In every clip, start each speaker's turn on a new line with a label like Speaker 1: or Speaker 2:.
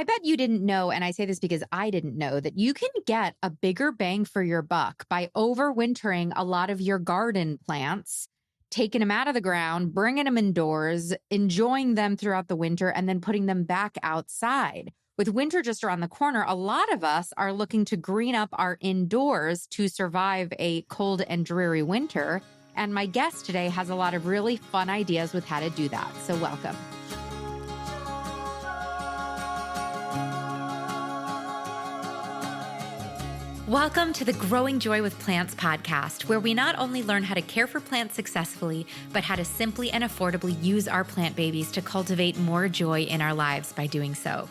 Speaker 1: I bet you didn't know, and I say this because I didn't know, that you can get a bigger bang for your buck by overwintering a lot of your garden plants, taking them out of the ground, bringing them indoors, enjoying them throughout the winter, and then putting them back outside. With winter just around the corner, a lot of us are looking to green up our indoors to survive a cold and dreary winter. And my guest today has a lot of really fun ideas with how to do that. So welcome. Welcome to the Growing Joy with Plants podcast, where we not only learn how to care for plants successfully, but how to simply and affordably use our plant babies to cultivate more joy in our lives by doing so.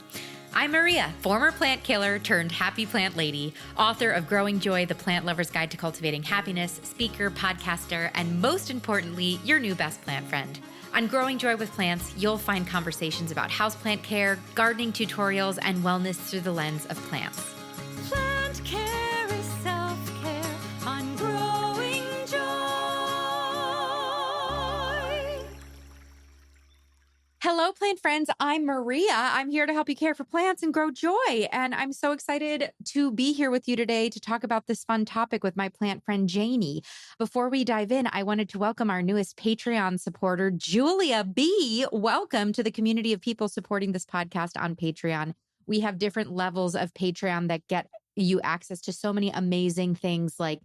Speaker 1: I'm Maria, former plant killer turned happy plant lady, author of Growing Joy, the Plant Lover's Guide to Cultivating Happiness, speaker, podcaster, and most importantly, your new best plant friend. On Growing Joy with Plants, you'll find conversations about houseplant care, gardening tutorials, and wellness through the lens of plants. Plant care is self-care on Growing Joy. Hello, plant friends. I'm Maria. I'm here to help you care for plants and grow joy. And I'm so excited to be here with you today to talk about this fun topic with my plant friend, Janey. Before we dive in, I wanted to welcome our newest Patreon supporter, Julia B. Welcome to the community of people supporting this podcast on Patreon. We have different levels of Patreon that get you access to so many amazing things like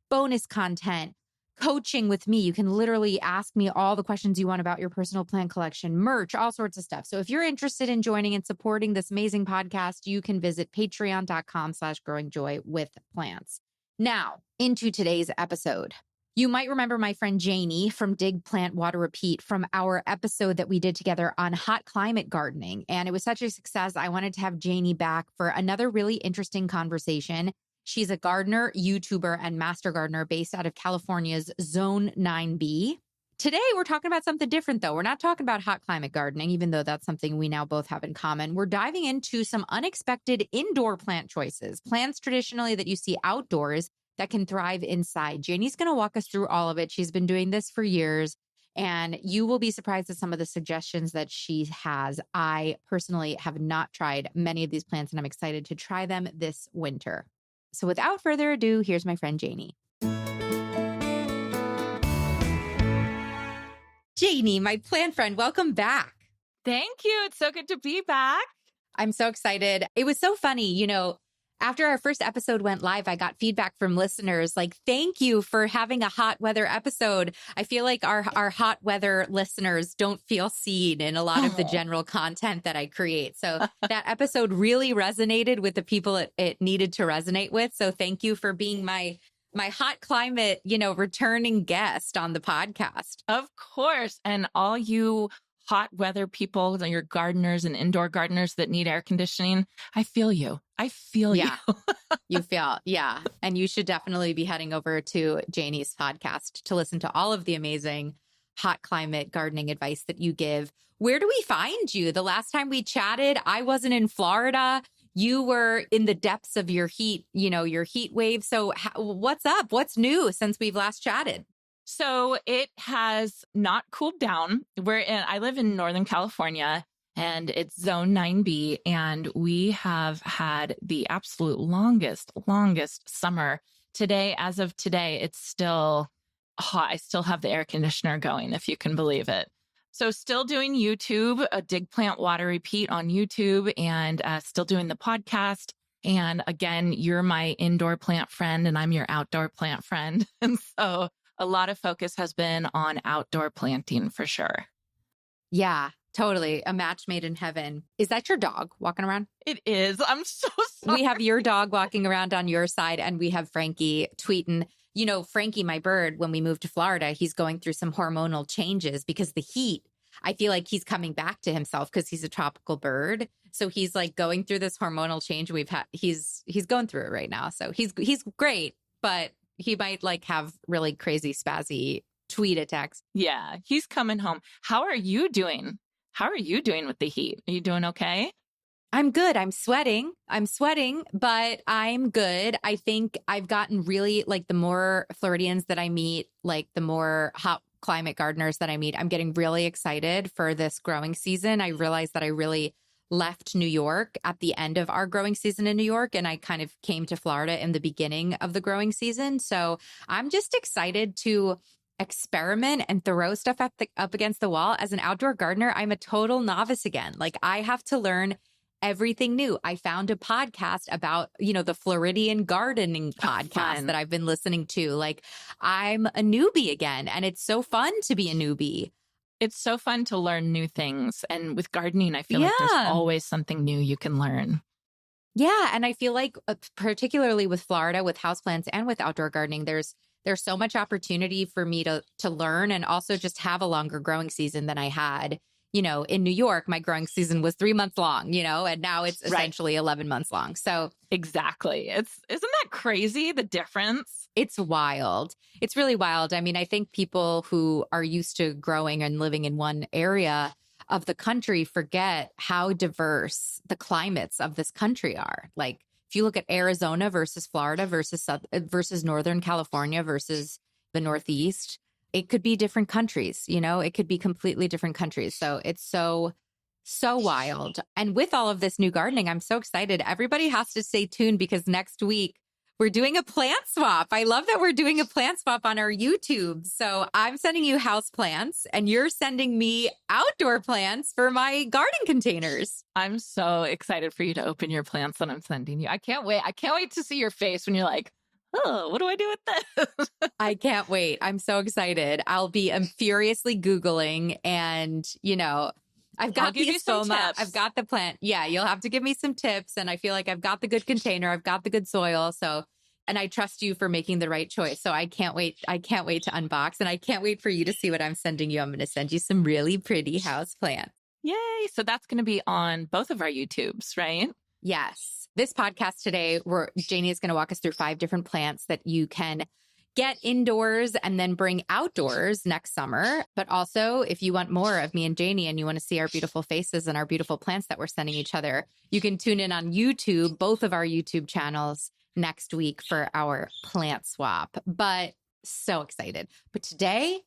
Speaker 1: bonus content, coaching with me. You can literally ask me all the questions you want about your personal plant collection, merch, all sorts of stuff. So if you're interested in joining and supporting this amazing podcast, you can visit patreon.com/growingjoywithplants. Now, into today's episode. You might remember my friend Janey from Dig Plant Water Repeat from our episode that we did together on hot climate gardening. And it was such a success. I wanted to have Janey back for another really interesting conversation. She's a gardener, YouTuber, and master gardener based out of California's Zone 9B. Today, we're talking about something different, though. We're not talking about hot climate gardening, even though that's something we now both have in common. We're diving into some unexpected indoor plant choices, plants traditionally that you see outdoors that can thrive inside. Janey's going to walk us through all of it. She's been doing this for years, and you will be surprised at some of the suggestions that she has. I personally have not tried many of these plants, and I'm excited to try them this winter. So without further ado, here's my friend Janey. Janey, my plant friend, welcome back.
Speaker 2: Thank you. It's so good to be back.
Speaker 1: I'm so excited. It was so funny, after our first episode went live, I got feedback from listeners like, thank you for having a hot weather episode. I feel like our hot weather listeners don't feel seen in a lot of the general content that I create. So that episode really resonated with the people it needed to resonate with. So thank you for being my hot climate, returning guest on the podcast.
Speaker 2: Of course. And all you hot weather people, your gardeners and indoor gardeners that need air conditioning, I feel you.
Speaker 1: Yeah. You feel, yeah. And you should definitely be heading over to Janey's podcast to listen to all of the amazing hot climate gardening advice that you give. Where do we find you? The last time we chatted, I wasn't in Florida. You were in the depths of your heat, your heat wave. So what's up? What's new since we've last chatted?
Speaker 2: So it has not cooled down. I live in Northern California, and it's Zone 9B, and we have had the absolute longest summer. As of today, it's still hot. I still have the air conditioner going, if you can believe it. So still doing YouTube, a Dig Plant Water Repeat on YouTube, and still doing the podcast. And again, you're my indoor plant friend, and I'm your outdoor plant friend. And so a lot of focus has been on outdoor planting for sure.
Speaker 1: Yeah, totally. A match made in heaven. Is that your dog walking around?
Speaker 2: It is. I'm so sorry.
Speaker 1: We have your dog walking around on your side, and we have Frankie tweeting. Frankie, my bird, when we moved to Florida, he's going through some hormonal changes because the heat, I feel like he's coming back to himself because he's a tropical bird. So he's like going through this hormonal change he's going through it right now. So he's great, but he might have really crazy spazzy tweet attacks.
Speaker 2: Yeah, he's coming home. How are you doing? How are you doing with the heat? Are you doing okay?
Speaker 1: I'm good. I'm sweating, but I'm good. I think I've gotten really the more Floridians that I meet, the more hot climate gardeners that I meet, I'm getting really excited for this growing season. I realized that I really left New York at the end of our growing season in New York, and I kind of came to Florida in the beginning of the growing season. So I'm just excited to experiment and throw stuff up against the wall. As an outdoor gardener, I'm a total novice again. Like, I have to learn everything new. I found a podcast about, the Floridian gardening podcast that I've been listening to. Like, I'm a newbie again, and it's so fun to be a newbie.
Speaker 2: It's so fun to learn new things. And with gardening, I feel like there's always something new you can learn.
Speaker 1: Yeah. And I feel like particularly with Florida, with houseplants and with outdoor gardening, there's so much opportunity for me to learn and also just have a longer growing season than I had. In New York, my growing season was 3 months long, and now it's essentially 11 months long. So
Speaker 2: exactly. Isn't that crazy? The difference?
Speaker 1: It's wild. It's really wild. I mean, I think people who are used to growing and living in one area of the country forget how diverse the climates of this country are. Like, if you look at Arizona versus Florida versus Northern California versus the Northeast, it could be different countries, it could be completely different countries. So it's so wild. And with all of this new gardening, I'm so excited. Everybody has to stay tuned because next week we're doing a plant swap. I love that we're doing a plant swap on our YouTube. So I'm sending you house plants and you're sending me outdoor plants for my garden containers.
Speaker 2: I'm so excited for you to open your plants that I'm sending you. I can't wait. I can't wait to see your face when you're like, oh, what do I do with this?
Speaker 1: I can't wait. I'm so excited. I'll be furiously Googling and, I've got the Espoma. I've got the plant. Yeah, you'll have to give me some tips. And I feel like I've got the good container. I've got the good soil. So, and I trust you for making the right choice. So I can't wait. I can't wait to unbox and I can't wait for you to see what I'm sending you. I'm going to send you some really pretty house plants.
Speaker 2: Yay. So that's going to be on both of our YouTubes, right?
Speaker 1: Yes. This podcast today, Janey is going to walk us through 5 different plants that you can get indoors and then bring outdoors next summer. But also, if you want more of me and Janey and you want to see our beautiful faces and our beautiful plants that we're sending each other, you can tune in on YouTube, both of our YouTube channels next week for our plant swap. But so excited. But today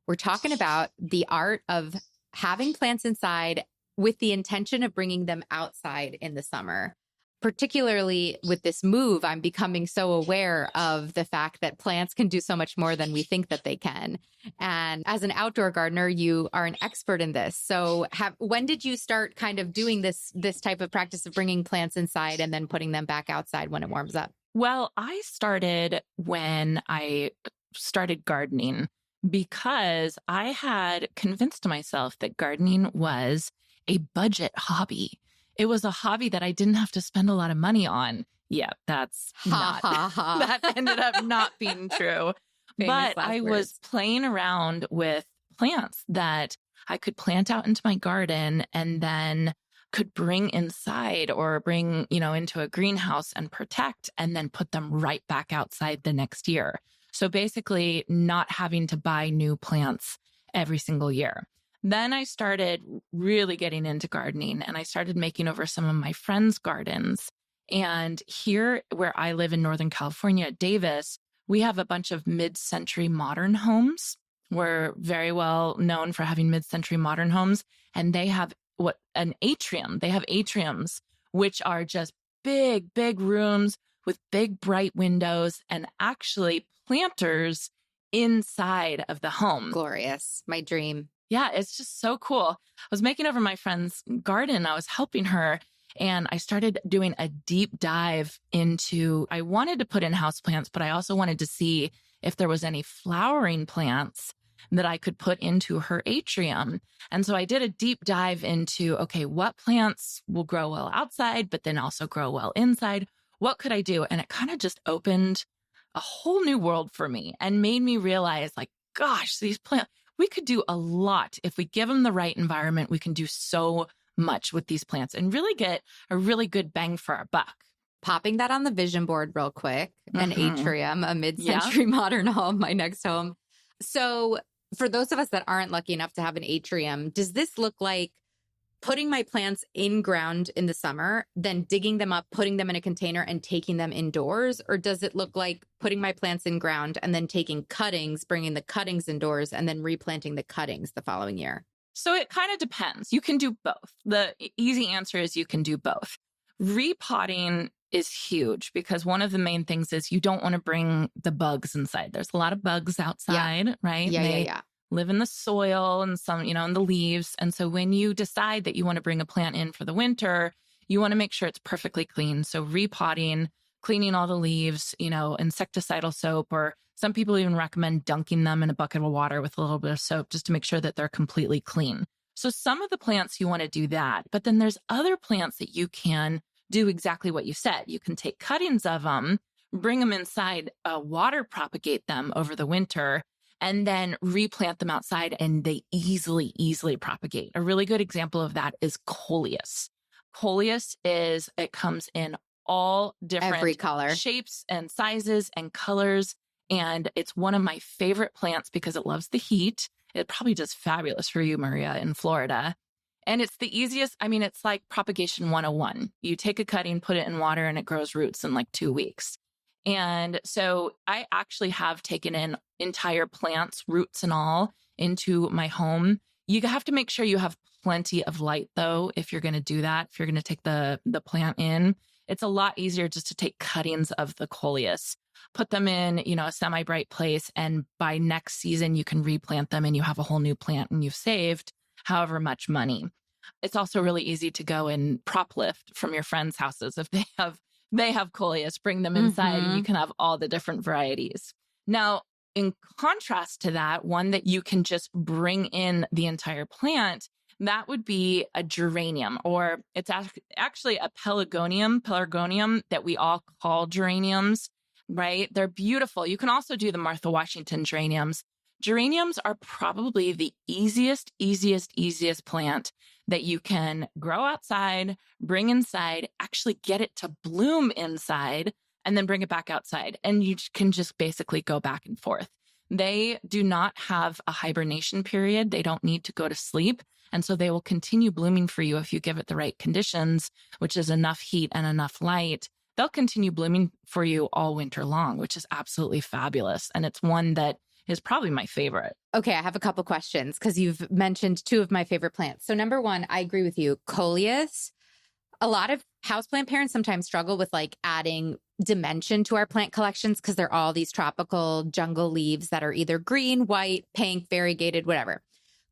Speaker 1: we're talking about the art of having plants inside with the intention of bringing them outside in the summer. Particularly with this move, I'm becoming so aware of the fact that plants can do so much more than we think that they can. And as an outdoor gardener, you are an expert in this. So when did you start kind of doing this type of practice of bringing plants inside and then putting them back outside when it warms up?
Speaker 2: Well, I started when I started gardening because I had convinced myself that gardening was a budget hobby. It was a hobby that I didn't have to spend a lot of money on. Yeah, that's that ended up not being true. But I was playing around with plants that I could plant out into my garden and then could bring inside or bring, into a greenhouse and protect and then put them right back outside the next year. So basically not having to buy new plants every single year. Then I started really getting into gardening and I started making over some of my friends' gardens. And here where I live in Northern California, Davis, we have a bunch of mid-century modern homes. We're very well known for having mid-century modern homes. And they have an atrium. They have atriums, which are just big, big rooms with big, bright windows and actually planters inside of the home.
Speaker 1: Glorious. My dream.
Speaker 2: Yeah, it's just so cool. I was making over my friend's garden. I was helping her and I started doing a deep dive I wanted to put in houseplants, but I also wanted to see if there was any flowering plants that I could put into her atrium. And so I did a deep dive into, okay, what plants will grow well outside, but then also grow well inside? What could I do? And it kind of just opened a whole new world for me and made me realize, like, gosh, these plants, we could do a lot. If we give them the right environment, we can do so much with these plants and really get a really good bang for our buck.
Speaker 1: Popping that on the vision board real quick, an atrium, a mid-century modern home, my next home. So for those of us that aren't lucky enough to have an atrium, does this look like putting my plants in ground in the summer, then digging them up, putting them in a container and taking them indoors? Or does it look like putting my plants in ground and then taking cuttings, bringing the cuttings indoors and then replanting the cuttings the following year?
Speaker 2: So it kind of depends. You can do both. The easy answer is you can do both. Repotting is huge because one of the main things is you don't want to bring the bugs inside. There's a lot of bugs outside, right? They live in the soil and some, in the leaves. And so when you decide that you want to bring a plant in for the winter, you want to make sure it's perfectly clean. So repotting, cleaning all the leaves, insecticidal soap, or some people even recommend dunking them in a bucket of water with a little bit of soap just to make sure that they're completely clean. So some of the plants you want to do that, but then there's other plants that you can do exactly what you said. You can take cuttings of them, bring them inside, water propagate them over the winter, and then replant them outside, and they easily propagate. A really good example of that is coleus. Coleus it comes in all different
Speaker 1: every color,
Speaker 2: shapes and sizes and colors. And it's one of my favorite plants because it loves the heat. It probably does fabulous for you, Maria, in Florida. And it's the easiest. I mean, it's like propagation 101. You take a cutting, put it in water, and it grows roots in like 2 weeks. And so I actually have taken in entire plants, roots and all, into my home. You have to make sure you have plenty of light, though, if you're going to do that, if you're going to take the plant in. It's a lot easier just to take cuttings of the coleus, put them in, a semi-bright place, and by next season, you can replant them and you have a whole new plant and you've saved however much money. It's also really easy to go and prop lift from your friends' houses if they have coleus, bring them inside and you can have all the different varieties. Now, in contrast to that, one that you can just bring in the entire plant, that would be a geranium, or it's actually a pelargonium that we all call geraniums, right? They're beautiful. You can also do the Martha Washington geraniums. Geraniums are probably the easiest plant that you can grow outside, bring inside, actually get it to bloom inside, and then bring it back outside. And you can just basically go back and forth. They do not have a hibernation period. They don't need to go to sleep. And so they will continue blooming for you if you give it the right conditions, which is enough heat and enough light. They'll continue blooming for you all winter long, which is absolutely fabulous. And it's one that is probably my favorite.
Speaker 1: Okay, I have a couple questions because you've mentioned two of my favorite plants. So number one, I agree with you. Coleus. A lot of houseplant parents sometimes struggle with like adding dimension to our plant collections because they're all these tropical jungle leaves that are either green, white, pink, variegated, whatever.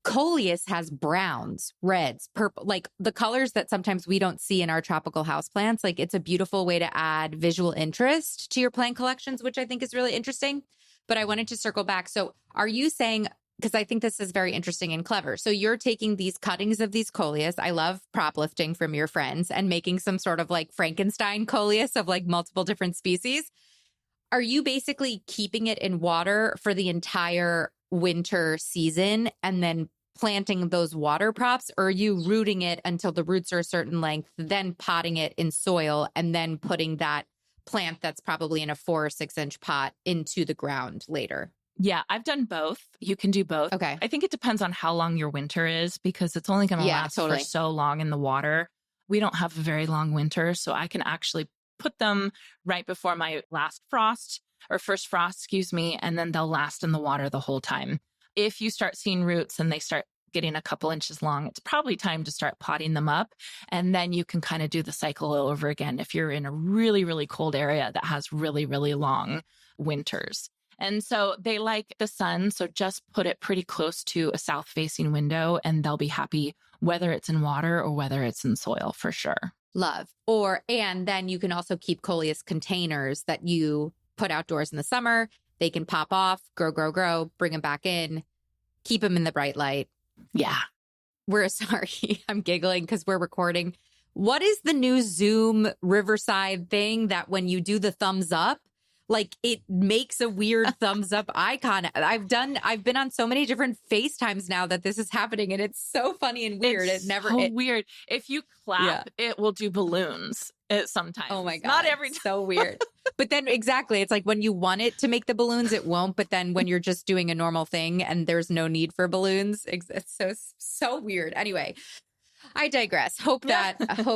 Speaker 1: Coleus has browns, reds, purple, like the colors that sometimes we don't see in our tropical houseplants. Like it's a beautiful way to add visual interest to your plant collections, which I think is really interesting. But I wanted to circle back. So are you saying, because I think this is very interesting and clever. So you're taking these cuttings of these coleus. I love prop lifting from your friends and making some sort of like Frankenstein coleus of like multiple different species. Are you basically keeping it in water for the entire winter season and then planting those water props? Or are you rooting it until the roots are a certain length, then potting it in soil and then putting that plant that's probably in a 4 or 6 inch pot into the ground later?
Speaker 2: Yeah, I've done both. You can do both.
Speaker 1: Okay.
Speaker 2: I think it depends on how long your winter is because it's only going to last for so long in the water. We don't have a very long winter, so I can actually put them right before my first frost, and then they'll last in the water the whole time. If you start seeing roots and they start getting a couple inches long, it's probably time to start potting them up. And then you can kind of do the cycle over again if you're in a really, really cold area that has really, really long winters. And so they like the sun. So just put it pretty close to a south facing window and they'll be happy whether it's in water or whether it's in soil for sure.
Speaker 1: Love. And then you can also keep coleus containers that you put outdoors in the summer. They can pop off, grow, bring them back in, keep them in the bright light.
Speaker 2: Yeah.
Speaker 1: We're sorry. I'm giggling because we're recording. What is the new Zoom Riverside thing that when you do the thumbs up, like it makes a weird thumbs up icon? I've been on so many different FaceTimes now that this is happening and it's so funny and weird.
Speaker 2: It's weird. If you clap, it will do balloons sometimes.
Speaker 1: Oh my God.
Speaker 2: Not every time.
Speaker 1: So weird. But then exactly, it's like when you want it to make the balloons, it won't. But then when you're just doing a normal thing and there's no need for balloons, it's so weird. Anyway, I digress. Hope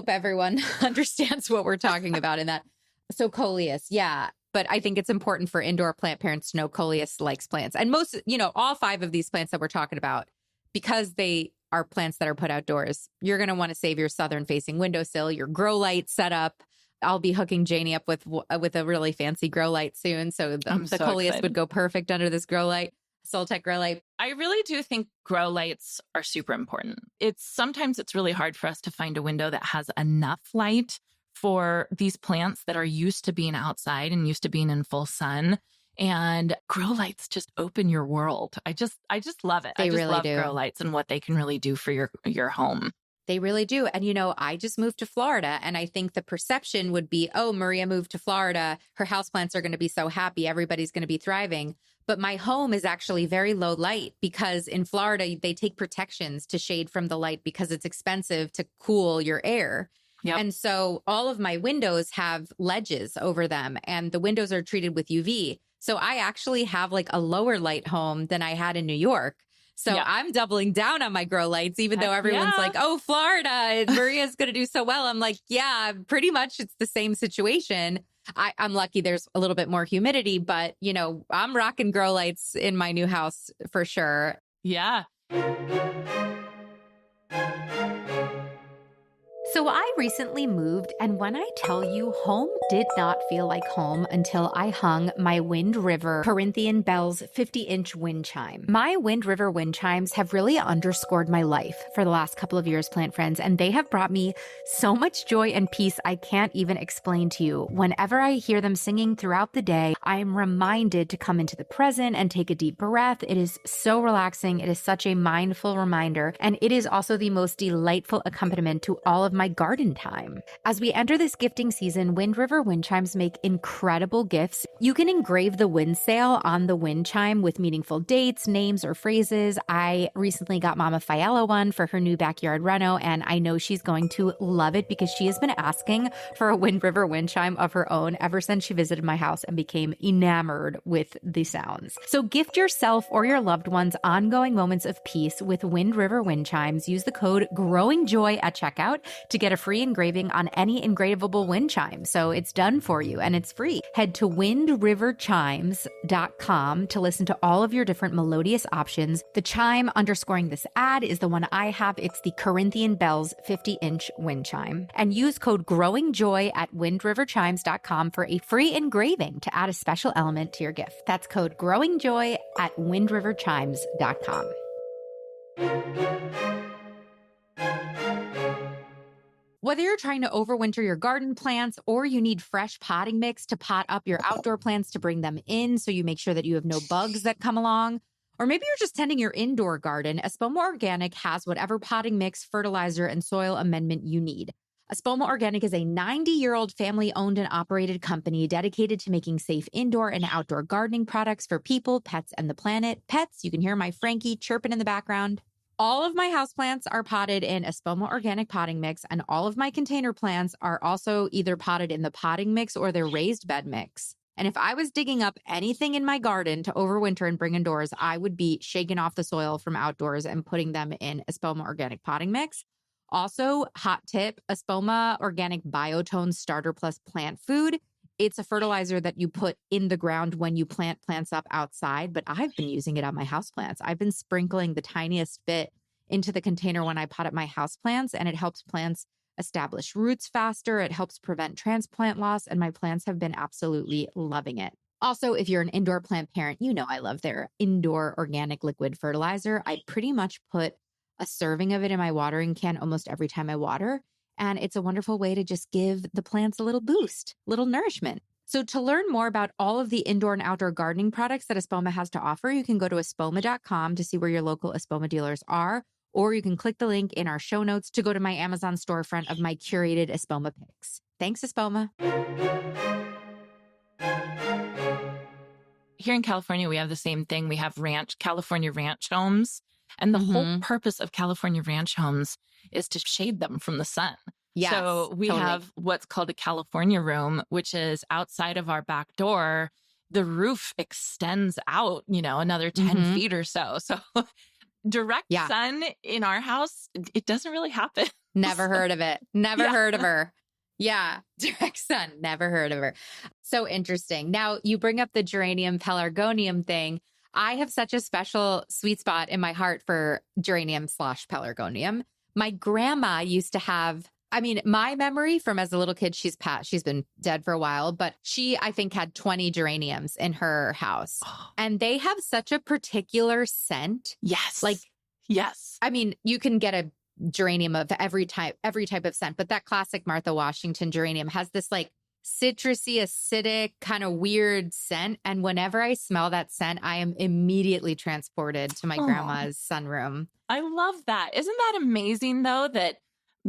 Speaker 1: everyone understands what we're talking about in that. So coleus, yeah. But I think it's important for indoor plant parents to know coleus likes plants. And most, all 5 of these plants that we're talking about, because they are plants that are put outdoors. You're going to want to save your southern facing windowsill, your grow light setup. I'll be hooking Janey up with a really fancy grow light soon. So the
Speaker 2: so
Speaker 1: coleus
Speaker 2: excited.
Speaker 1: would go perfect under this grow light, Soltech grow light.
Speaker 2: I really do think grow lights are super important. Sometimes it's really hard for us to find a window that has enough light for these plants that are used to being outside and used to being in full sun. And grow lights just open your world. I just love it. I just
Speaker 1: really
Speaker 2: love
Speaker 1: do.
Speaker 2: Grow lights and what they can really do for your home.
Speaker 1: They really do. And, I just moved to Florida, and I think the perception would be, oh, Maria moved to Florida. Her houseplants are going to be so happy. Everybody's going to be thriving. But my home is actually very low light because in Florida, they take protections to shade from the light because it's expensive to cool your air.
Speaker 2: Yep.
Speaker 1: And so all of my windows have ledges over them, and the windows are treated with UV. So I actually have like a lower light home than I had in New York. So I'm doubling down on my grow lights, even though everyone's like, oh, Florida, Maria's going to do so well. I'm like, yeah, pretty much it's the same situation. I'm lucky there's a little bit more humidity, but, I'm rocking grow lights in my new house for sure.
Speaker 2: Yeah.
Speaker 1: So I recently moved, and when I tell you, home did not feel like home until I hung my Wind River Corinthian Bells 50-inch wind chime. My Wind River wind chimes have really underscored my life for the last couple of years, plant friends, and they have brought me so much joy and peace I can't even explain to you. Whenever I hear them singing throughout the day, I am reminded to come into the present and take a deep breath. It is so relaxing. It is such a mindful reminder, and it is also the most delightful accompaniment to all of my garden time. As we enter this gifting season, Wind River wind chimes make incredible gifts. You can engrave the wind sail on the wind chime with meaningful dates, names, or phrases. I recently got Mama Failla one for her new backyard reno, and I know she's going to love it because she has been asking for a Wind River wind chime of her own ever since she visited my house and became enamored with the sounds. So gift yourself or your loved ones ongoing moments of peace with Wind River wind chimes. Use the code GROWINGJOY at checkout to get a free engraving on any engravable wind chime. So it's done for you and it's free. Head to windriverchimes.com to listen to all of your different melodious options. The chime underscoring this ad is the one I have. It's the Corinthian Bells 50-inch wind chime. And use code GROWINGJOY at windriverchimes.com for a free engraving to add a special element to your gift. That's code GROWINGJOY at windriverchimes.com. Whether you're trying to overwinter your garden plants or you need fresh potting mix to pot up your outdoor plants to bring them in so you make sure that you have no bugs that come along, or maybe you're just tending your indoor garden, Espoma Organic has whatever potting mix, fertilizer, and soil amendment you need. Espoma Organic is a 90-year-old family-owned and operated company dedicated to making safe indoor and outdoor gardening products for people, pets, and the planet. Pets, you can hear my Frankie chirping in the background. All of my houseplants are potted in Espoma Organic potting mix, and all of my container plants are also either potted in the potting mix or their raised bed mix. And if I was digging up anything in my garden to overwinter and bring indoors, I would be shaking off the soil from outdoors and putting them in Espoma Organic potting mix. Also, hot tip, Espoma Organic Biotone Starter Plus plant food. It's a fertilizer that you put in the ground when you plant plants up outside, but I've been using it on my houseplants. I've been sprinkling the tiniest bit into the container when I pot up my houseplants, and it helps plants establish roots faster. It helps prevent transplant loss, and my plants have been absolutely loving it. Also, if you're an indoor plant parent, you know I love their indoor organic liquid fertilizer. I pretty much put a serving of it in my watering can almost every time I water. And it's a wonderful way to just give the plants a little boost, little nourishment. So to learn more about all of the indoor and outdoor gardening products that Espoma has to offer, you can go to espoma.com to see where your local Espoma dealers are, or you can click the link in our show notes to go to my Amazon storefront of my curated Espoma picks. Thanks, Espoma.
Speaker 2: Here in California, we have the same thing. We have California ranch homes. And the whole purpose of California ranch homes is to shade them from the sun.
Speaker 1: Yes,
Speaker 2: so we have what's called a California room, which is outside of our back door. The roof extends out, another 10 feet or so. So direct sun in our house, it doesn't really happen.
Speaker 1: Never heard of it. Never heard of her. Yeah, direct sun. Never heard of her. So interesting. Now, you bring up the geranium pelargonium thing. I have such a special sweet spot in my heart for geranium / pelargonium. My grandma used to have, I mean, my memory from as a little kid, she's been dead for a while, but she, I think, had 20 geraniums in her house. And they have such a particular scent.
Speaker 2: Yes.
Speaker 1: Like,
Speaker 2: yes.
Speaker 1: I mean, you can get a geranium of every type of scent, but that classic Martha Washington geranium has this like citrusy, acidic, kind of weird scent. And whenever I smell that scent, I am immediately transported to my grandma's sunroom.
Speaker 2: I love that. Isn't that amazing though, that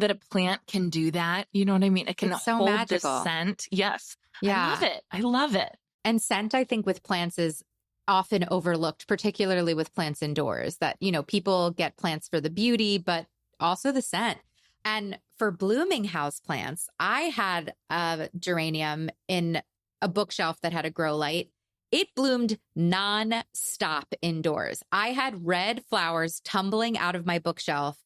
Speaker 2: a plant can do that? You know what I mean? It can
Speaker 1: so
Speaker 2: hold
Speaker 1: magical.
Speaker 2: the scent. Yes.
Speaker 1: Yeah.
Speaker 2: I love it. I love it.
Speaker 1: And scent, I think, with plants is often overlooked, particularly with plants indoors, that, you know, people get plants for the beauty, but also the scent. And for blooming house plants, I had a geranium in a bookshelf that had a grow light. It bloomed non-stop indoors. I had red flowers tumbling out of my bookshelf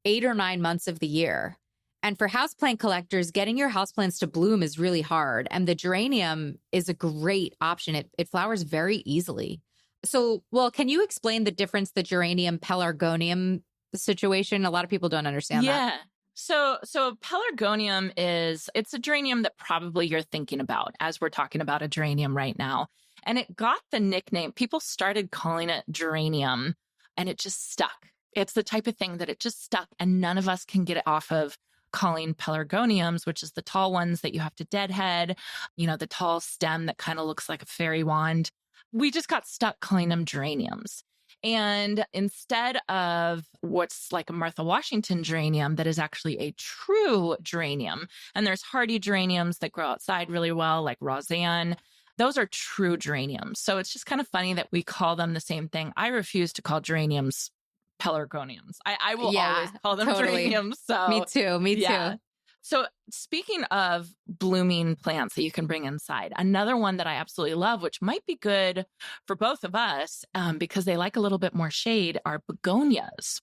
Speaker 1: 8 or 9 months of the year. And for houseplant collectors, getting your houseplants to bloom is really hard. And the geranium is a great option. It flowers very easily. So, well, can you explain the difference, the geranium pelargonium situation? A lot of people don't understand that.
Speaker 2: Yeah. So pelargonium it's a geranium that probably you're thinking about as we're talking about a geranium right now. And it got the nickname, people started calling it geranium, and it just stuck. It's the type of thing that it just stuck, and none of us can get it off of calling pelargoniums, which is the tall ones that you have to deadhead, you know, the tall stem that kind of looks like a fairy wand. We just got stuck calling them geraniums. And instead of what's like a Martha Washington geranium that is actually a true geranium, and there's hardy geraniums that grow outside really well, like Roseanne, those are true geraniums. So it's just kind of funny that we call them the same thing. I refuse to call geraniums pelargoniums. I will always call them geraniums. So
Speaker 1: Me too.
Speaker 2: So speaking of blooming plants that you can bring inside, another one that I absolutely love, which might be good for both of us because they like a little bit more shade, are begonias.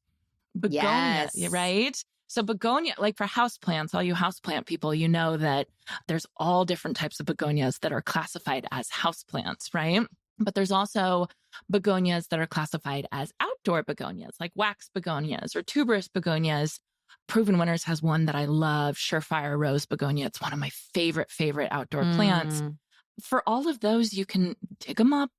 Speaker 2: Begonia,
Speaker 1: Yes.
Speaker 2: right? So begonia, like for houseplants, all you houseplant people, you know that there's all different types of begonias that are classified as houseplants, right? But there's also begonias that are classified as outdoor begonias, like wax begonias or tuberous begonias. Proven Winners has one that I love, Surefire Rose Begonia. It's one of my favorite outdoor plants. For all of those, you can dig them up,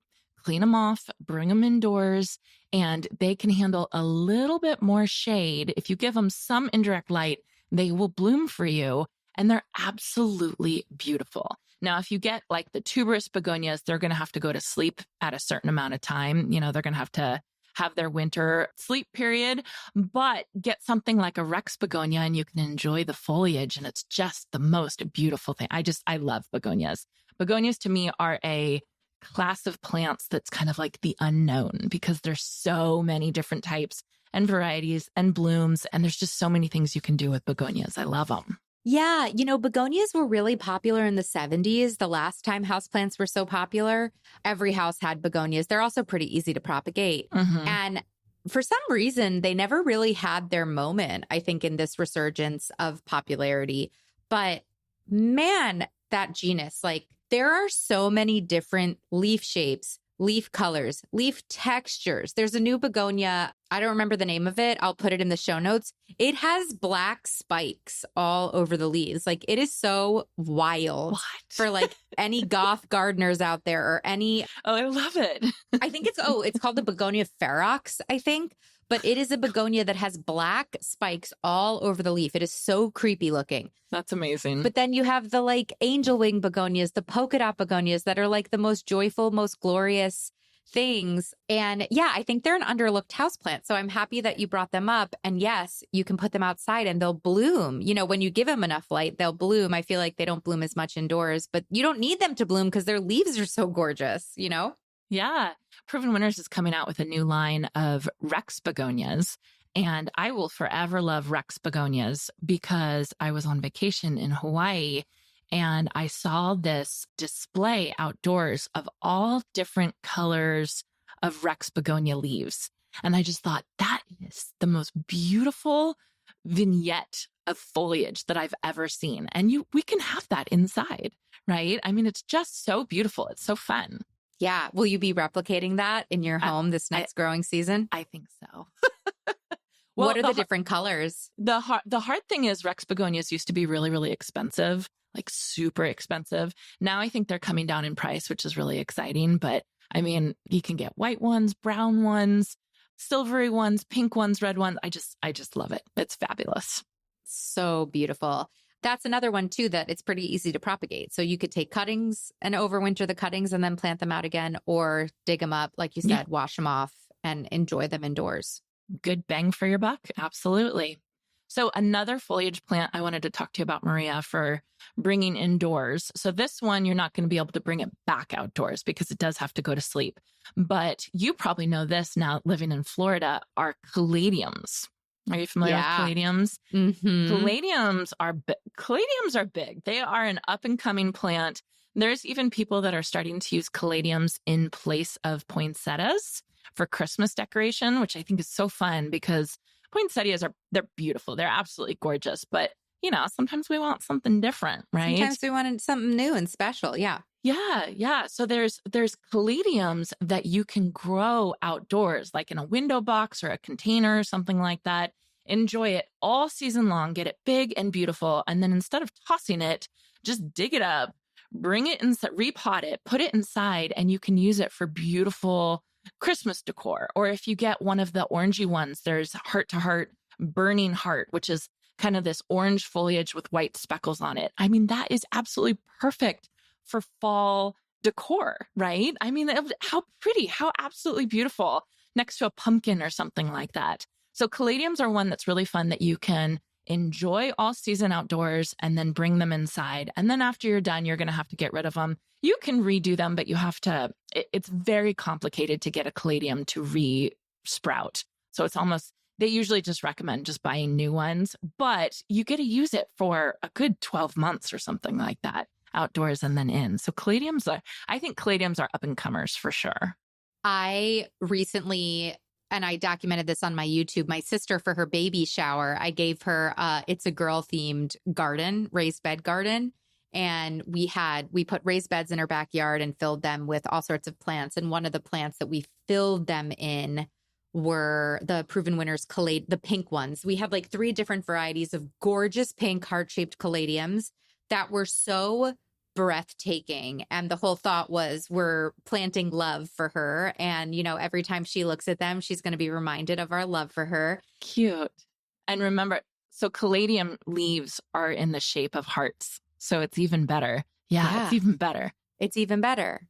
Speaker 2: clean them off, bring them indoors, and they can handle a little bit more shade. If you give them some indirect light, they will bloom for you, and they're absolutely beautiful. Now, if you get like the tuberous begonias, they're going to have to go to sleep at a certain amount of time. You know, they're going to have their winter sleep period, but get something like a Rex begonia and you can enjoy the foliage, and it's just the most beautiful thing. I love begonias. Begonias to me are a class of plants that's kind of like the unknown because there's so many different types and varieties and blooms, and there's just so many things you can do with begonias. I love them.
Speaker 1: Yeah, you know, begonias were really popular in the 70s. The last time houseplants were so popular, every house had begonias. They're also pretty easy to propagate. And for some reason, they never really had their moment, I think, in this resurgence of popularity. But man, that genus, like there are so many different leaf shapes, leaf colors, leaf textures. There's a new begonia. I don't remember the name of it. I'll put it in the show notes. It has black spikes all over the leaves. Like it is so wild for like any goth gardeners out there or any.
Speaker 2: Oh, I love it.
Speaker 1: I think it's called the begonia ferox, I think. But it is a begonia that has black spikes all over the leaf. It is so creepy looking.
Speaker 2: That's amazing.
Speaker 1: But then you have the like angel wing begonias, the polka dot begonias that are like the most joyful, most glorious things. And yeah, I think they're an underlooked houseplant. So I'm happy that you brought them up. And yes, you can put them outside and they'll bloom. You know, when you give them enough light, they'll bloom. I feel like they don't bloom as much indoors, but you don't need them to bloom because their leaves are so gorgeous, you know?
Speaker 2: Yeah. Proven Winners is coming out with a new line of Rex begonias. And I will forever love Rex begonias because I was on vacation in Hawaii and I saw this display outdoors of all different colors of Rex begonia leaves. And I just thought that is the most beautiful vignette of foliage that I've ever seen. And we can have that inside, right? I mean, it's just so beautiful. It's so fun.
Speaker 1: Yeah. Will you be replicating that in your home this next growing season?
Speaker 2: I think so.
Speaker 1: Well, what are the different colors?
Speaker 2: The hard thing is Rex begonias used to be really, really expensive, like super expensive. Now I think they're coming down in price, which is really exciting. But I mean, you can get white ones, brown ones, silvery ones, pink ones, red ones. I just love it. It's fabulous.
Speaker 1: So beautiful. That's another one too, that it's pretty easy to propagate. So you could take cuttings and overwinter the cuttings and then plant them out again, or dig them up, like you said, wash them off and enjoy them indoors.
Speaker 2: Good bang for your buck. Absolutely. So another foliage plant I wanted to talk to you about, Maria, for bringing indoors. So this one, you're not going to be able to bring it back outdoors because it does have to go to sleep. But you probably know this now, living in Florida, are caladiums. Are you familiar with caladiums?
Speaker 1: Mm-hmm.
Speaker 2: Caladiums are big. They are an up and coming plant. There's even people that are starting to use caladiums in place of poinsettias for Christmas decoration, which I think is so fun because poinsettias they're beautiful. They're absolutely gorgeous. But, sometimes we want something different, right?
Speaker 1: Sometimes we want something new and special. Yeah.
Speaker 2: Yeah. So there's caladiums that you can grow outdoors, like in a window box or a container or something like that. Enjoy it all season long, get it big and beautiful. And then instead of tossing it, just dig it up, bring it inside, repot it, put it inside, and you can use it for beautiful Christmas decor. Or if you get one of the orangey ones, there's Heart to Heart Burning Heart, which is kind of this orange foliage with white speckles on it. I mean, that is absolutely perfect for fall decor, right? I mean, how pretty, how absolutely beautiful next to a pumpkin or something like that. So caladiums are one that's really fun that you can enjoy all season outdoors and then bring them inside. And then after you're done, you're going to have to get rid of them. You can redo them, but you have to, it's very complicated to get a caladium to re-sprout. So it's almost, they usually just recommend just buying new ones, but you get to use it for a good 12 months or something like that, outdoors and then in. So I think caladiums are up and comers for sure.
Speaker 1: I recently, and I documented this on my YouTube, my sister, for her baby shower, I gave her, it's a girl themed garden, raised bed garden. And we put raised beds in her backyard and filled them with all sorts of plants. And one of the plants that we filled them in were the proven winners, the pink ones. We have like 3 different varieties of gorgeous pink heart-shaped caladiums that were so breathtaking. And the whole thought was we're planting love for her. And, every time she looks at them, she's going to be reminded of our love for her.
Speaker 2: Cute. And remember, so caladium leaves are in the shape of hearts. So it's even better. Yeah, it's even better.
Speaker 1: It's even better.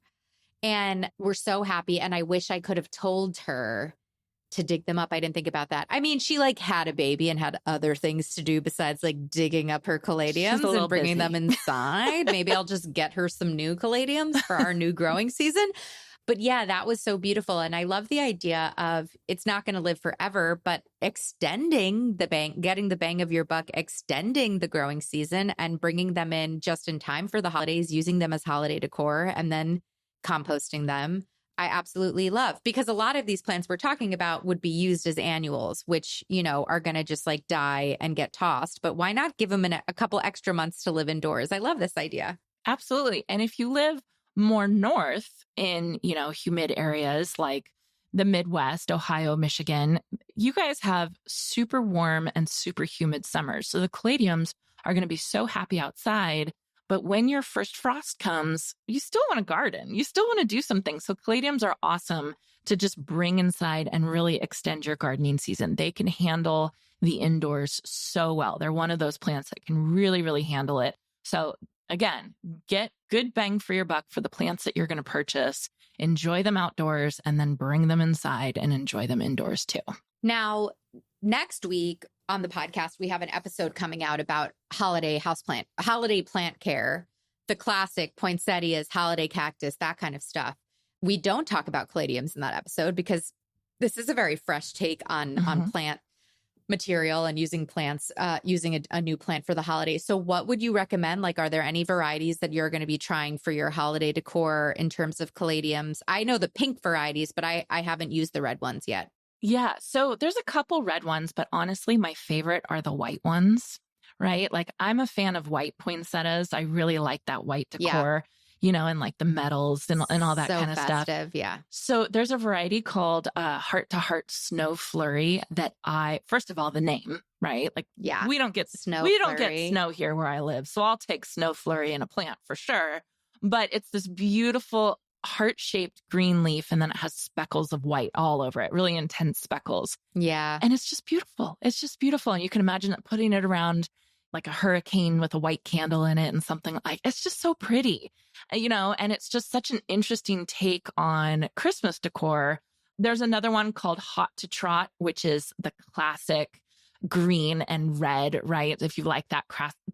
Speaker 1: And we're so happy. And I wish I could have told her to dig them up. I didn't think about that. I mean, she had a baby and had other things to do besides digging up her caladiums and bringing them inside. Maybe I'll just get her some new caladiums for our new growing season. But yeah, that was so beautiful. And I love the idea of it's not going to live forever, but extending the getting the bang of your buck, extending the growing season and bringing them in just in time for the holidays, using them as holiday decor and then composting them. I absolutely love, because a lot of these plants we're talking about would be used as annuals, which, are going to just die and get tossed. But why not give them a couple extra months to live indoors? I love this idea.
Speaker 2: Absolutely. And if you live more north in, humid areas like the Midwest, Ohio, Michigan, you guys have super warm and super humid summers. So the caladiums are going to be so happy outside. But when your first frost comes, you still want to garden. You still want to do something. So caladiums are awesome to just bring inside and really extend your gardening season. They can handle the indoors so well. They're one of those plants that can really, really handle it. So again, get good bang for your buck for the plants that you're going to purchase. Enjoy them outdoors and then bring them inside and enjoy them indoors too.
Speaker 1: Now, next week on the podcast, we have an episode coming out about holiday plant care, the classic poinsettias, holiday cactus, that kind of stuff. We don't talk about caladiums in that episode because this is a very fresh take on plant material and using plants, using a new plant for the holidays. So what would you recommend? Are there any varieties that you're going to be trying for your holiday decor in terms of caladiums? I know the pink varieties, but I haven't used the red ones yet.
Speaker 2: Yeah. So there's a couple red ones, but honestly, my favorite are the white ones, right? I'm a fan of white poinsettias. I really like that white decor. and like the metals and all that
Speaker 1: So
Speaker 2: kind of stuff.
Speaker 1: festive, yeah.
Speaker 2: So there's a variety called Heart to Heart Snow Flurry that first of all, the name, right? Like
Speaker 1: Yeah.
Speaker 2: we don't get snow here where I live. So I'll take Snow Flurry in a plant for sure. But it's this beautiful heart-shaped green leaf, and then it has speckles of white all over it, really intense speckles.
Speaker 1: Yeah.
Speaker 2: And it's just beautiful. It's just beautiful. And you can imagine putting it around like a hurricane with a white candle in it and something like, it's just so pretty, and it's just such an interesting take on Christmas decor. There's another one called Hot to Trot, which is the classic green and red, right? If you like that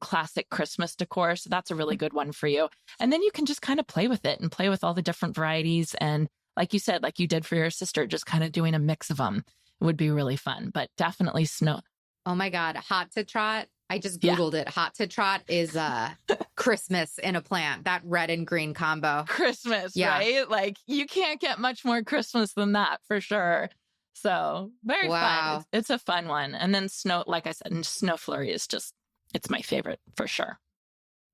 Speaker 2: classic Christmas decor. So that's a really good one for you. And then you can just kind of play with it and play with all the different varieties. And like you said, like you did for your sister, just kind of doing a mix of them would be really fun, but definitely snow.
Speaker 1: Oh my God. Hot to Trot. I just Googled it. Hot to Trot is Christmas in a plant, that red and green combo.
Speaker 2: Christmas, right? Like you can't get much more Christmas than that for sure. So very fun. It's a fun one. And then snow, like I said, Snow Flurry is it's my favorite for sure.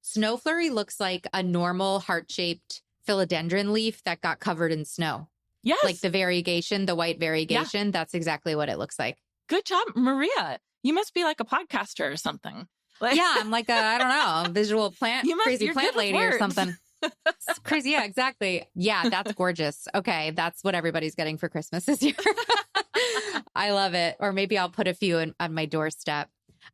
Speaker 1: Snow Flurry looks like a normal heart-shaped philodendron leaf that got covered in snow.
Speaker 2: Yes.
Speaker 1: Like the variegation, the white variegation. Yeah. That's exactly what it looks like.
Speaker 2: Good job, Maria. You must be like a podcaster or something.
Speaker 1: Yeah, I'm like I don't know, visual plant, crazy plant lady or something. It's crazy. Yeah, exactly. Yeah, that's gorgeous. Okay, that's what everybody's getting for Christmas this year. I love it. Or maybe I'll put a few on my doorstep.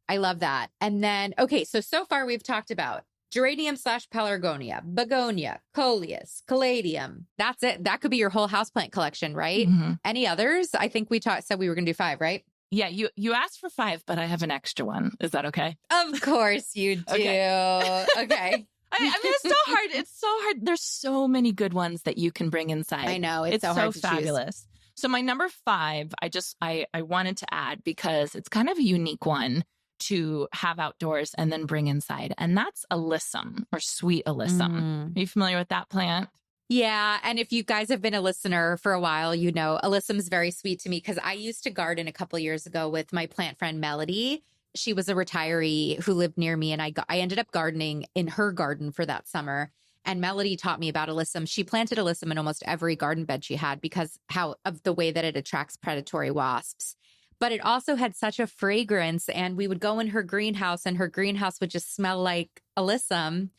Speaker 1: I love that. And then, okay, so far we've talked about geranium / pelargonia, begonia, coleus, caladium. That's it. That could be your whole houseplant collection, right? Mm-hmm. Any others? I think we said we were going to do 5, right?
Speaker 2: Yeah, you asked for 5, but I have an extra one. Is that okay?
Speaker 1: Of course you do. Okay.
Speaker 2: I mean, it's so hard. It's so hard. There's so many good ones that you can bring inside.
Speaker 1: I know. It's so hard to
Speaker 2: fabulous. Choose. So my number 5, I wanted to add because it's kind of a unique one to have outdoors and then bring inside. And that's Alyssum or sweet Alyssum. Are you familiar with that plant?
Speaker 1: Yeah. And if you guys have been a listener for a while, you know, Alyssum is very sweet to me because I used to garden a couple years ago with my plant friend, Melody. She was a retiree who lived near me, and I ended up gardening in her garden for that summer. And Melody taught me about Alyssum. She planted Alyssum in almost every garden bed she had because of the way that it attracts predatory wasps. But it also had such a fragrance, and we would go in her greenhouse, and her greenhouse would just smell like Alyssum.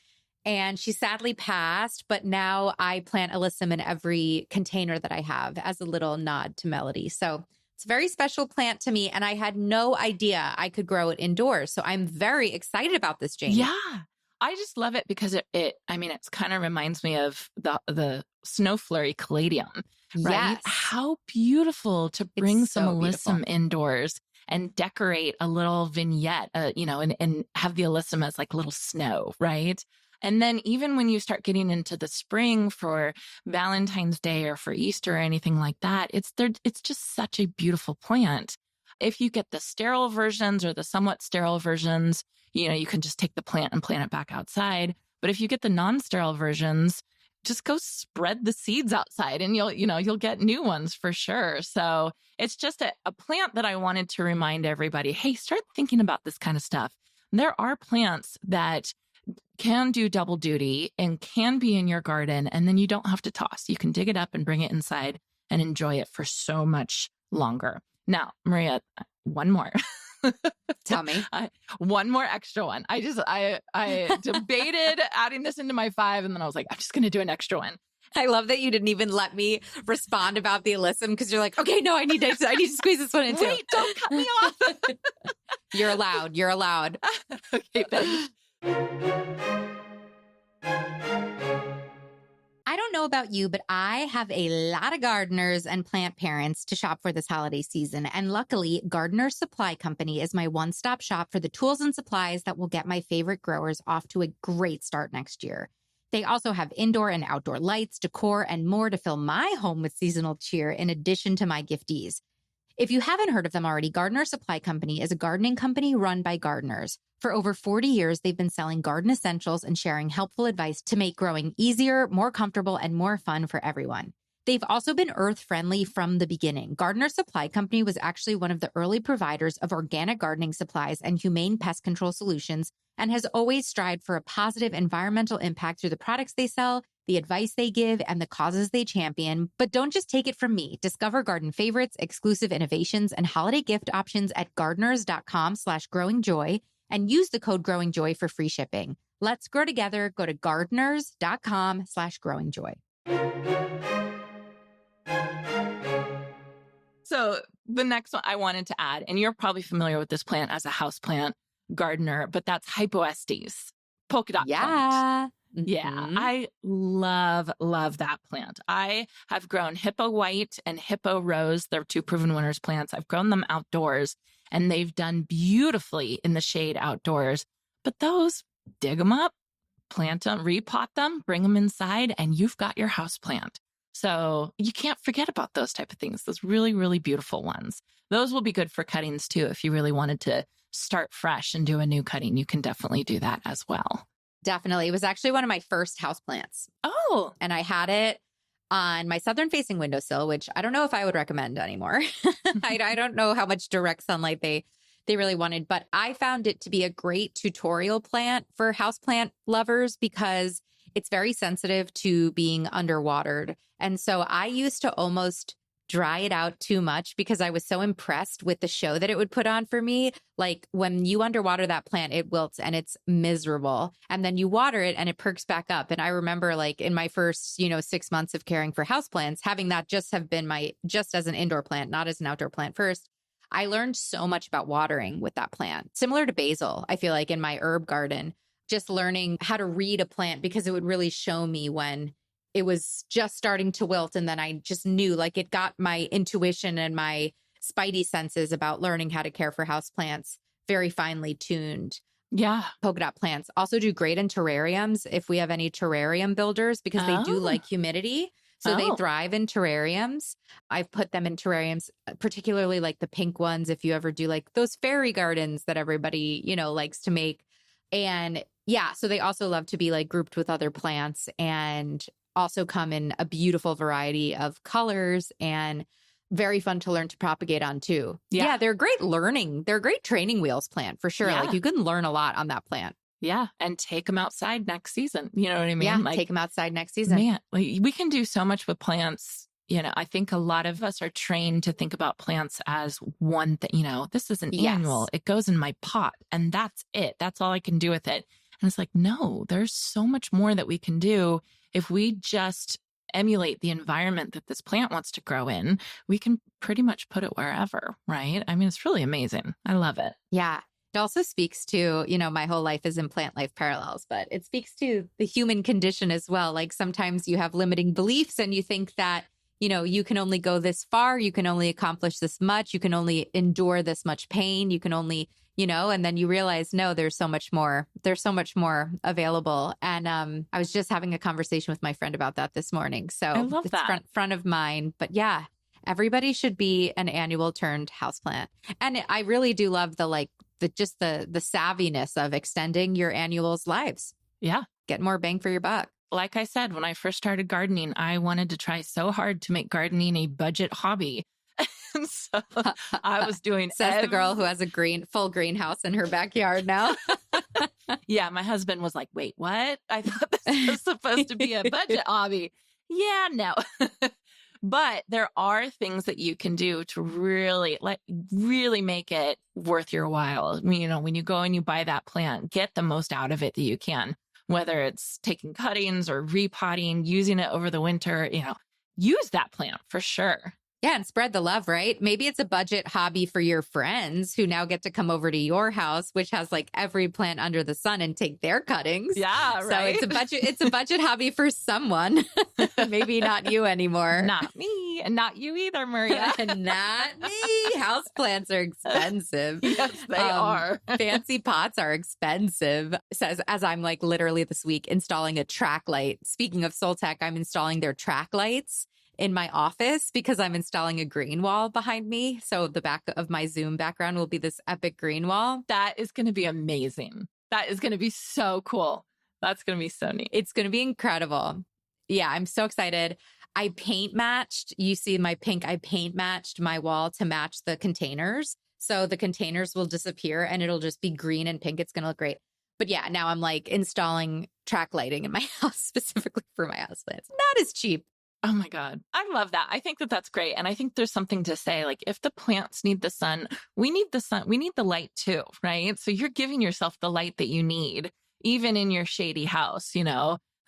Speaker 1: And she sadly passed, but now I plant Alyssum in every container that I have as a little nod to Melody. So it's a very special plant to me, and I had no idea I could grow it indoors. So I'm very excited about this, Janey.
Speaker 2: Yeah, I just love it because it kind of reminds me of the snow flurry caladium, right?
Speaker 1: Yes.
Speaker 2: How beautiful to bring some Alyssum indoors and decorate a little vignette, and have the Alyssum as like little snow, right? And then even when you start getting into the spring for Valentine's Day or for Easter or anything like that, it's just such a beautiful plant. If you get the sterile versions or the somewhat sterile versions, you can just take the plant and plant it back outside. But if you get the non-sterile versions, just go spread the seeds outside and you'll get new ones for sure. So it's just a plant that I wanted to remind everybody, hey, start thinking about this kind of stuff. There are plants that can do double duty and can be in your garden, and then you don't have to toss. You can dig it up and bring it inside and enjoy it for so much longer. Now, Maria, one more.
Speaker 1: Tell me.
Speaker 2: One more extra one. I debated adding this into my 5, and then I was like, I'm just going to do an extra one.
Speaker 1: I love that you didn't even let me respond about the Alyssum because you're like, okay, no, I need to squeeze this one in too.
Speaker 2: Wait, don't cut me off.
Speaker 1: You're allowed. You're allowed.
Speaker 2: Okay, thanks.
Speaker 1: I don't know about you, but I have a lot of gardeners and plant parents to shop for this holiday season. And luckily, Gardener Supply Company is my one-stop shop for the tools and supplies that will get my favorite growers off to a great start next year. They also have indoor and outdoor lights, decor, and more to fill my home with seasonal cheer in addition to my gifties. If you haven't heard of them already, Gardener Supply Company is a gardening company run by gardeners. For over 40 years, they've been selling garden essentials and sharing helpful advice to make growing easier, more comfortable, and more fun for everyone. They've also been earth-friendly from the beginning. Gardner Supply Company was actually one of the early providers of organic gardening supplies and humane pest control solutions, and has always strived for a positive environmental impact through the products they sell, the advice they give, and the causes they champion. But don't just take it from me. Discover garden favorites, exclusive innovations, and holiday gift options at gardeners.com/growingjoy and use the code growingjoy for free shipping. Let's grow together. Go to gardeners.com/growingjoy.
Speaker 2: So the next one I wanted to add, and you're probably familiar with this plant as a houseplant gardener, but that's Hypoestes, polka dot plant. Yeah, I love that plant. I have grown Hippo White and Hippo Rose. They're two proven winners plants. I've grown them outdoors, and they've done beautifully in the shade outdoors. But those, dig them up, plant them, repot them, bring them inside, and you've got your house plant. So you can't forget about those type of things, those really, really beautiful ones. Those will be good for cuttings too. If you really wanted to start fresh and do a new cutting, you can definitely do that as well.
Speaker 1: Definitely. It was actually one of my first houseplants.
Speaker 2: Oh.
Speaker 1: And I had it on my southern facing windowsill, which I don't know if I would recommend anymore. I don't know how much direct sunlight they really wanted, but I found it to be a great tutorial plant for houseplant lovers because it's very sensitive to being underwatered. And so I used to almost dry it out too much because I was so impressed with the show that it would put on for me. Like when you underwater that plant, it wilts and it's miserable. And then you water it and it perks back up. And I remember like in my first, 6 months of caring for houseplants, having that just have been just as an indoor plant, not as an outdoor plant first. I learned so much about watering with that plant. Similar to basil, I feel like in my herb garden, just learning how to read a plant because it would really show me when it was just starting to wilt. And then I just knew, like, it got my intuition and my spidey senses about learning how to care for houseplants very finely tuned.
Speaker 2: Yeah.
Speaker 1: Polka dot plants also do great in terrariums if we have any terrarium builders because they do like humidity. So they thrive in terrariums. I've put them in terrariums, particularly like the pink ones. If you ever do like those fairy gardens that everybody, likes to make. And yeah, so they also love to be like grouped with other plants and also come in a beautiful variety of colors and very fun to learn to propagate on too. Yeah, they're great learning. They're great training wheels plant for sure. Yeah. Like you can learn a lot on that plant.
Speaker 2: Yeah. And take them outside next season. You know what I mean?
Speaker 1: Yeah, take them outside next season.
Speaker 2: Man, we can do so much with plants. I think a lot of us are trained to think about plants as one thing. This is an annual. It goes in my pot and that's it. That's all I can do with it. And it's like, no, there's so much more that we can do. If we just emulate the environment that this plant wants to grow in, we can pretty much put it wherever, right? I mean, it's really amazing. I love it.
Speaker 1: Yeah. It also speaks to, my whole life is in plant life parallels, but it speaks to the human condition as well. Like sometimes you have limiting beliefs and you think that, you can only go this far, you can only accomplish this much, you can only endure this much pain, you can only, and then you realize, no, there's so much more. There's so much more available. And I was just having a conversation with my friend about that this morning. So
Speaker 2: I love that.
Speaker 1: Front of mind. But yeah, everybody should be an annual turned houseplant. And I really do love the savviness of extending your annuals' lives.
Speaker 2: Yeah.
Speaker 1: Get more bang for your buck.
Speaker 2: Like I said, when I first started gardening, I wanted to try so hard to make gardening a budget hobby. And so I was doing
Speaker 1: Says the girl who has a full greenhouse in her backyard now.
Speaker 2: Yeah, my husband was like, wait, what? I thought this was supposed to be a budget hobby. Yeah, no. But there are things that you can do to really make it worth your while. When you go and you buy that plant, get the most out of it that you can, whether it's taking cuttings or repotting, using it over the winter, use that plant for sure.
Speaker 1: Yeah, and spread the love, right? Maybe it's a budget hobby for your friends who now get to come over to your house, which has like every plant under the sun and take their cuttings.
Speaker 2: Yeah, right.
Speaker 1: So it's a budget hobby for someone. Maybe not you anymore.
Speaker 2: Not me, and not you either, Maria.
Speaker 1: Not me. Houseplants are expensive.
Speaker 2: Yes, they are.
Speaker 1: Fancy pots are expensive. Says as I'm like literally this week installing a track light. Speaking of Soltech, I'm installing their track lights in my office because I'm installing a green wall behind me. So the back of my Zoom background will be this epic green wall.
Speaker 2: That is going to be amazing. That is going to be so cool. That's going to be so neat.
Speaker 1: It's going to be incredible. Yeah, I'm so excited. I paint matched. You see my pink, I paint matched my wall to match the containers. So the containers will disappear and it'll just be green and pink. It's going to look great. But yeah, now I'm like installing track lighting in my house specifically for my houseplants. Not as cheap.
Speaker 2: Oh my God. I love that. I think that that's great. And I think there's something to say, like, if the plants need the sun, we need the sun. We need the light too, right? So you're giving yourself the light that you need, even in your shady house,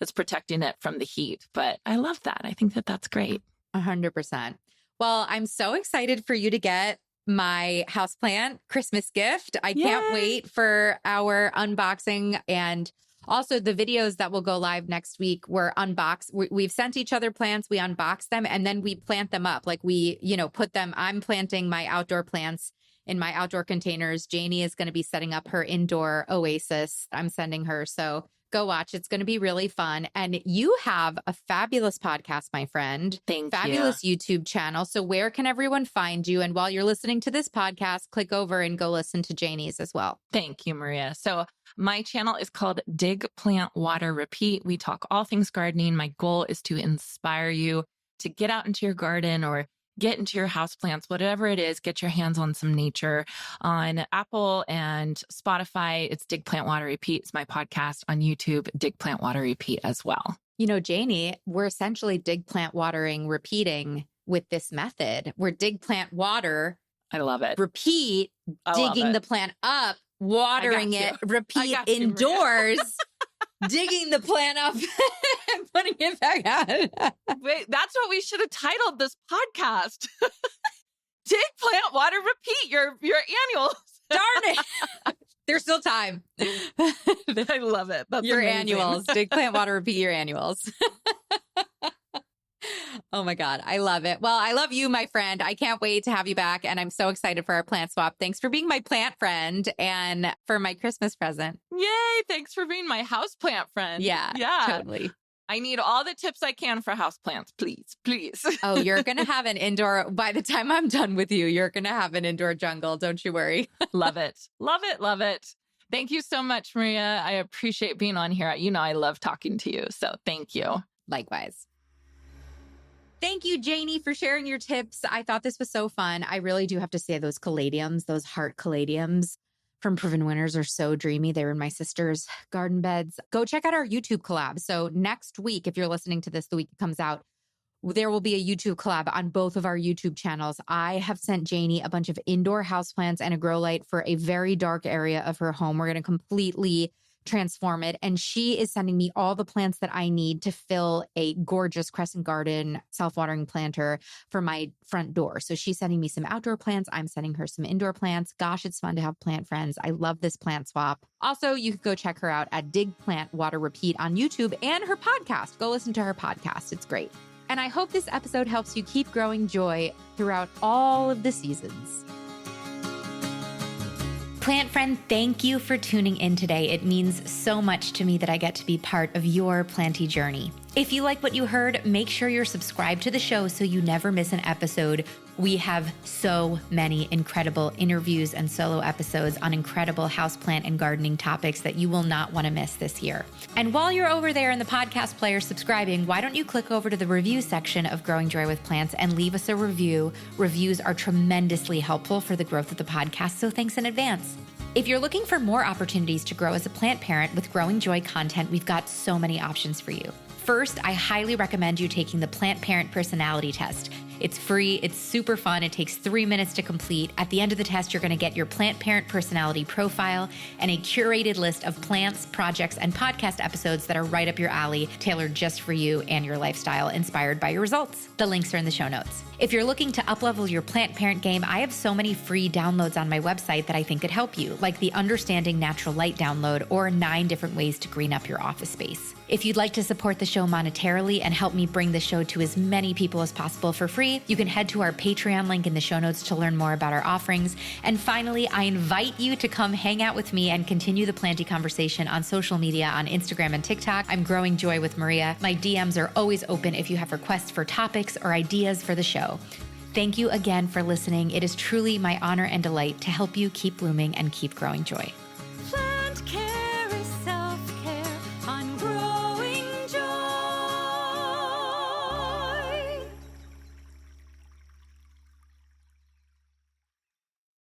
Speaker 2: that's protecting it from the heat. But I love that. I think that that's great.
Speaker 1: 100%. Well, I'm so excited for you to get my houseplant Christmas gift. I can't wait for our unboxing, and also the videos that will go live next week. We've sent each other plants, we unbox them, and then we plant them up. Like we, put them, I'm planting my outdoor plants in my outdoor containers. Janey is going to be setting up her indoor oasis. I'm sending her. So go watch. It's going to be really fun. And you have a fabulous podcast, my friend. Fabulous YouTube channel. So where can everyone find you? And while you're listening to this podcast, click over and go listen to Janey's as well.
Speaker 2: Thank you, Maria. So my channel is called Dig, Plant, Water, Repeat. We talk all things gardening. My goal is to inspire you to get out into your garden or get into your houseplants, whatever it is, get your hands on some nature. On Apple and Spotify, it's Dig, Plant, Water, Repeat. It's my podcast. On YouTube, Dig, Plant, Water, Repeat as well.
Speaker 1: Janey, we're essentially dig, plant, watering, repeating with this method. We're dig, plant, water.
Speaker 2: I love it.
Speaker 1: Repeat, digging the plant up, watering it, repeat indoors. Digging the plant up and putting it back out.
Speaker 2: Wait, that's what we should have titled this podcast. Dig, plant, water, repeat your annuals.
Speaker 1: Darn it. There's still time.
Speaker 2: I love it. That's
Speaker 1: your
Speaker 2: amazing.
Speaker 1: Annuals. Dig, plant, water, repeat your annuals. Oh my God. I love it. Well, I love you, my friend. I can't wait to have you back. And I'm so excited for our plant swap. Thanks for being my plant friend and for my Christmas present.
Speaker 2: Yay. Thanks for being my houseplant friend.
Speaker 1: Yeah, totally.
Speaker 2: I need all the tips I can for houseplants. Please.
Speaker 1: Oh, you're going to have an indoor, by the time I'm done with you, you're going to have an indoor jungle. Don't you worry.
Speaker 2: Love it. Love it. Love it. Thank you so much, Maria. I appreciate being on here. I love talking to you. So thank you.
Speaker 1: Likewise. Thank you, Janey, for sharing your tips. I thought this was so fun. I really do have to say those caladiums, those heart caladiums from Proven Winners are so dreamy. They were in my sister's garden beds. Go check out our YouTube collab. So next week, if you're listening to this, the week it comes out, there will be a YouTube collab on both of our YouTube channels. I have sent Janey a bunch of indoor houseplants and a grow light for a very dark area of her home. We're going to completely transform it. And she is sending me all the plants that I need to fill a gorgeous Crescent Garden self-watering planter for my front door. So she's sending me some outdoor plants. I'm sending her some indoor plants. Gosh, it's fun to have plant friends. I love this plant swap. Also, you can go check her out at Dig, Plant, Water, Repeat on YouTube and her podcast. Go listen to her podcast. It's great. And I hope this episode helps you keep growing joy throughout all of the seasons. Plant friend, thank you for tuning in today. It means so much to me that I get to be part of your planty journey. If you like what you heard, make sure you're subscribed to the show so you never miss an episode. We have so many incredible interviews and solo episodes on incredible houseplant and gardening topics that you will not want to miss this year. And while you're over there in the podcast player subscribing, why don't you click over to the review section of Growing Joy with Plants and leave us a review. Reviews are tremendously helpful for the growth of the podcast, so thanks in advance. If you're looking for more opportunities to grow as a plant parent with Growing Joy content, we've got so many options for you. First, I highly recommend you taking the Plant Parent Personality Test. It's free, it's super fun, it takes 3 minutes to complete. At the end of the test, you're going to get your plant parent personality profile and a curated list of plants, projects, and podcast episodes that are right up your alley, tailored just for you and your lifestyle, inspired by your results. The links are in the show notes. If you're looking to uplevel your plant parent game, I have so many free downloads on my website that I think could help you, like the Understanding Natural Light download or 9 different ways to green up your office space. If you'd like to support the show monetarily and help me bring the show to as many people as possible for free, you can head to our Patreon link in the show notes to learn more about our offerings. And finally, I invite you to come hang out with me and continue the planty conversation on social media on Instagram and TikTok. I'm Growing Joy with Maria. My DMs are always open if you have requests for topics or ideas for the show. Thank you again for listening. It is truly my honor and delight to help you keep blooming and keep growing joy.